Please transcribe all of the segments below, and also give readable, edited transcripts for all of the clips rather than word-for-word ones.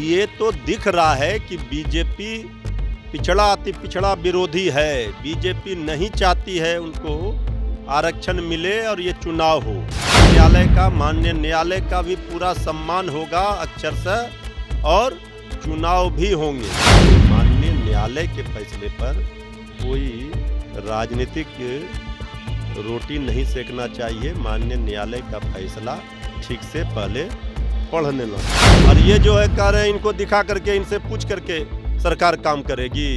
ये तो दिख रहा है कि बीजेपी पिछड़ा अति पिछड़ा विरोधी है। बीजेपी नहीं चाहती है उनको आरक्षण मिले और ये चुनाव हो। न्यायालय का, माननीय न्यायालय का भी पूरा सम्मान होगा अक्षरशः, और चुनाव भी होंगे। माननीय न्यायालय के फैसले पर कोई राजनीतिक रोटी नहीं सेकना चाहिए। माननीय न्यायालय का फैसला ठीक से पहले पढ़ने लो। और ये जो है कह रहे हैं इनको दिखा करके, इनसे पूछ करके सरकार काम करेगी।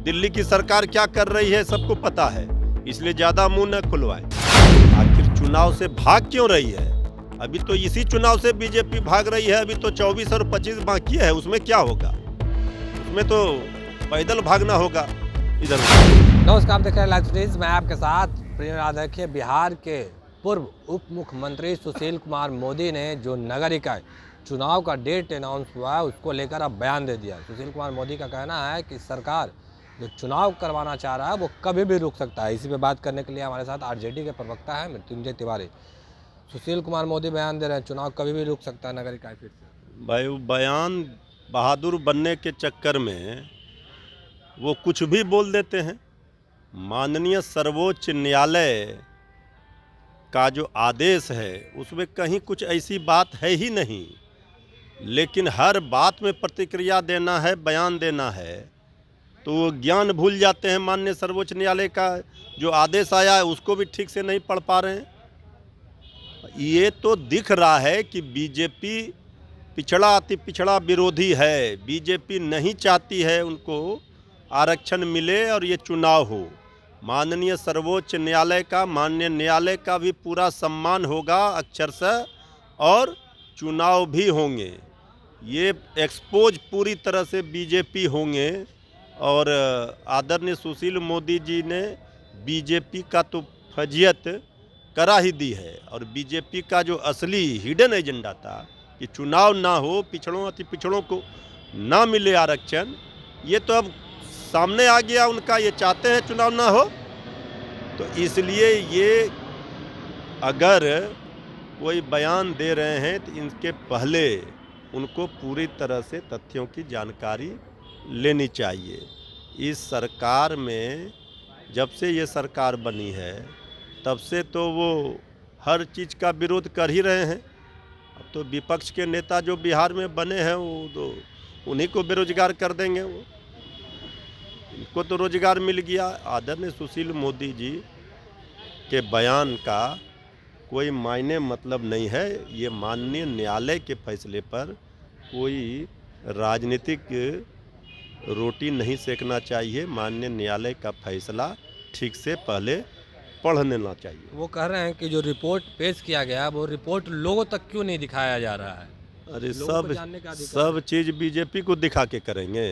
दिल्ली की सरकार क्या कर रही है सबको पता है, इसलिए ज्यादा मुंह न खुलवाए। आखिर चुनाव से भाग क्यों रही है? अभी तो इसी चुनाव से बीजेपी भाग रही है। अभी तो 24 और 25 बाकी है, उसमें क्या होगा? उसमें तो पैदल भागना होगा इधर। नमस्कार, देख रहे हैं लाइव स्ट्रीम। मैं आपके साथ प्रिय। देखिए, बिहार के पूर्व उप मुख्यमंत्री सुशील कुमार मोदी ने जो नगर इकाई चुनाव का डेट अनाउंस हुआ है उसको लेकर अब बयान दे दिया। सुशील कुमार मोदी का कहना है कि सरकार जो चुनाव करवाना चाह रहा है वो कभी भी रुक सकता है। इसी पे बात करने के लिए हमारे साथ आरजेडी के प्रवक्ता है मृत्युंजय तिवारी। सुशील कुमार मोदी बयान दे रहे हैं चुनाव कभी भी रुक सकता है नगर इकाई फिर से। भाई बयान बहादुर बनने के चक्कर में वो कुछ भी बोल देते हैं। माननीय सर्वोच्च न्यायालय का जो आदेश है उसमें कहीं कुछ ऐसी बात है ही नहीं, लेकिन हर बात में प्रतिक्रिया देना है, बयान देना है, तो वो ज्ञान भूल जाते हैं। माननीय सर्वोच्च न्यायालय का जो आदेश आया है उसको भी ठीक से नहीं पढ़ पा रहे हैं। ये तो दिख रहा है कि बीजेपी पिछड़ा अति पिछड़ा विरोधी है। बीजेपी नहीं चाहती है उनको आरक्षण मिले और ये चुनाव हो। माननीय सर्वोच्च न्यायालय का, माननीय न्यायालय का भी पूरा सम्मान होगा अक्षरशः, और चुनाव भी होंगे। ये एक्सपोज पूरी तरह से बीजेपी होंगे। और आदरणीय सुशील मोदी जी ने बीजेपी का तो फजियत करा ही दी है। और बीजेपी का जो असली हिडन एजेंडा था कि चुनाव ना हो, पिछड़ों अति पिछड़ों को ना मिले आरक्षण, ये तो अब सामने आ गया उनका। ये चाहते हैं चुनाव ना हो, तो इसलिए ये अगर कोई बयान दे रहे हैं तो इनके पहले उनको पूरी तरह से तथ्यों की जानकारी लेनी चाहिए। इस सरकार में जब से ये सरकार बनी है तब से तो वो हर चीज़ का विरोध कर ही रहे हैं। अब तो विपक्ष के नेता जो बिहार में बने हैं वो तो उन्हीं को बेरोजगार कर देंगे। वो इनको तो रोजगार मिल गया। आदरणीय सुशील मोदी जी के बयान का कोई मायने मतलब नहीं है। ये माननीय न्यायालय के फैसले पर कोई राजनीतिक रोटी नहीं सेकना चाहिए। माननीय न्यायालय का फैसला ठीक से पहले पढ़ लेना चाहिए। वो कह रहे हैं कि जो रिपोर्ट पेश किया गया वो रिपोर्ट लोगों तक क्यों नहीं दिखाया जा रहा है? अरे सब चीज़ बीजेपी को दिखा के करेंगे।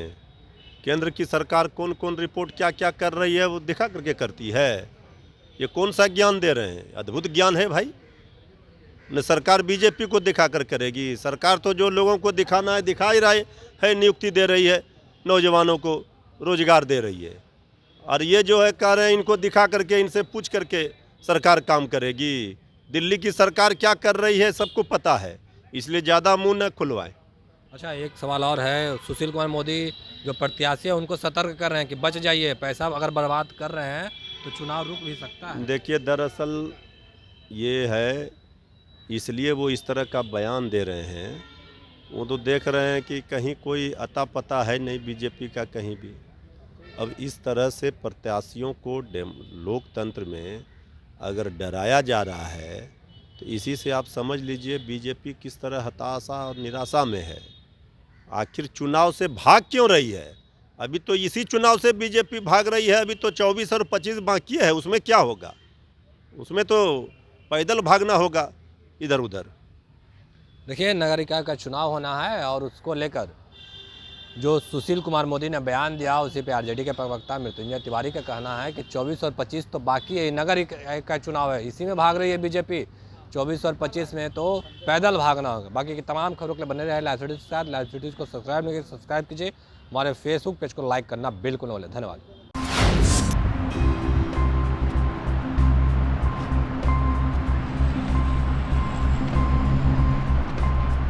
केंद्र की सरकार कौन कौन रिपोर्ट क्या क्या कर रही है वो दिखा करके करती है। ये कौन सा ज्ञान दे रहे हैं? अद्भुत ज्ञान है भाई। न सरकार बीजेपी को दिखा कर करेगी। सरकार तो जो लोगों को दिखाना है दिखा ही रही है। नियुक्ति दे रही है, नौजवानों को रोजगार दे रही है। और ये जो है कह रहे हैं इनको दिखा करके, इनसे पूछ करके सरकार काम करेगी। दिल्ली की सरकार क्या कर रही है सबको पता है, इसलिए ज़्यादा मुंह न खुलवाएं। अच्छा, एक सवाल और है। सुशील कुमार मोदी जो प्रत्याशी है उनको सतर्क कर रहे हैं कि बच जाइए, पैसा अगर बर्बाद कर रहे हैं तो चुनाव रुक भी सकता है। देखिए, दरअसल ये है, इसलिए वो इस तरह का बयान दे रहे हैं। वो तो देख रहे हैं कि कहीं कोई अता पता है नहीं बीजेपी का कहीं भी। अब इस तरह से प्रत्याशियों को लोकतंत्र में अगर डराया जा रहा है तो इसी से आप समझ लीजिए बीजेपी किस तरह हताशा और निराशा में है। आखिर चुनाव से भाग क्यों रही है? अभी तो इसी चुनाव से बीजेपी भाग रही है। अभी तो 24 और 25 बाकी है, उसमें क्या होगा? उसमें तो पैदल भागना होगा इधर उधर। देखिए, नगर इकाई का चुनाव होना है और उसको लेकर जो सुशील कुमार मोदी ने बयान दिया उसी पे आरजेडी के प्रवक्ता मृत्युंजय तिवारी का कहना है कि 24 और 25 तो बाकी है। नगर इकाई का चुनाव है, इसी में भाग रही है बीजेपी। 24 और 25 में तो पैदल भागना होगा। बाकी की तमाम खबरों के लिए बने रहे लाइव स्टूडियो के साथ। लाइव स्टूडियो को सब्सक्राइब नहीं कीजिए, सब्सक्राइब कीजिए। हमारे फेसबुक पेज को लाइक करना बिल्कुल न भूलें। धन्यवाद।